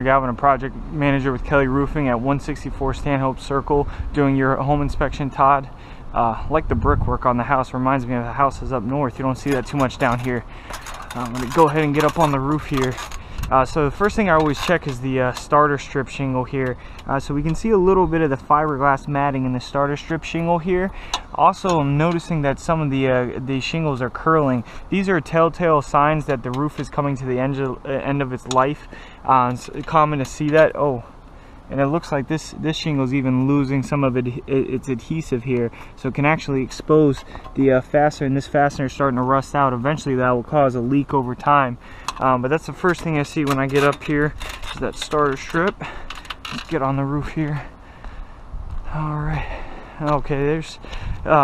Galvin, a project manager with Kelly Roofing at 164 Stanhope Circle, doing your home inspection. Todd, like the brickwork on the house, reminds me of the houses up north. You don't see that too much down here. I'm going to go ahead and get up on the roof here. So the first thing I always check is the starter strip shingle here. So we can see a little bit of the fiberglass matting in the starter strip shingle here. Also, I'm noticing that some of the shingles are curling. These are telltale signs that the roof is coming to the end of its life. It's common to see that. Oh, and it looks like this shingle is even losing some of its adhesive here, so it can actually expose the fastener, and this fastener is starting to rust out. Eventually that will cause a leak over time. But that's the first thing I see when I get up here, is that starter strip. Let's get on the roof here. All right. Okay,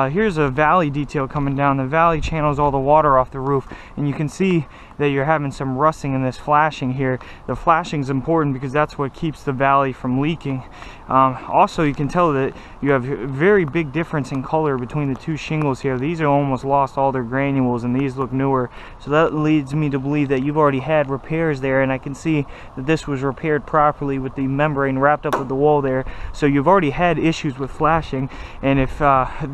here's a valley detail coming down. The valley channels all the water off the roof, and you can see that you're having some rusting in this flashing here. The flashing is important because that's what keeps the valley from leaking. Also, you can tell that you have a very big difference in color between the two shingles here. These are almost lost all their granules, and these look newer. So that leads me to believe that you've already had repairs there, and I can see that this was repaired properly with the membrane wrapped up with the wall there. So you've already had issues with flashing, and if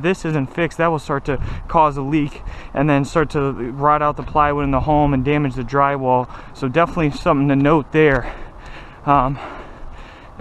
this isn't fixed, that will start to cause a leak and then start to rot out the plywood in the home and damage the drywall. So definitely something to note there.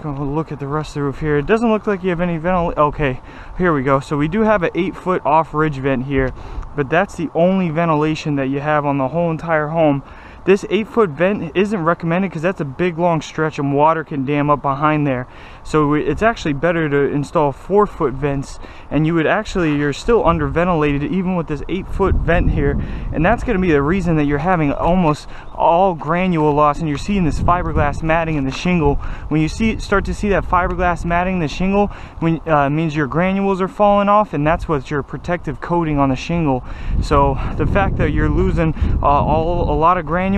Go look at the rest of the roof here. It doesn't look like you have any ventilation. Okay, here we go. So we do have an 8-foot off ridge vent here, but that's the only ventilation that you have on the whole entire home. This 8-foot vent isn't recommended because that's a big long stretch and water can dam up behind there. So it's actually better to install 4-foot vents, and you're still under ventilated even with this 8-foot vent here, and that's going to be the reason that you're having almost all granule loss, and you're seeing this fiberglass matting in the shingle. When you start to see that fiberglass matting in the shingle, means your granules are falling off, and that's what's your protective coating on the shingle. So the fact that you're losing a lot of granules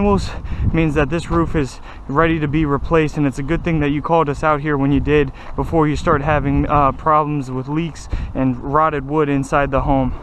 means that this roof is ready to be replaced, and it's a good thing that you called us out here when you did, before you start having problems with leaks and rotted wood inside the home.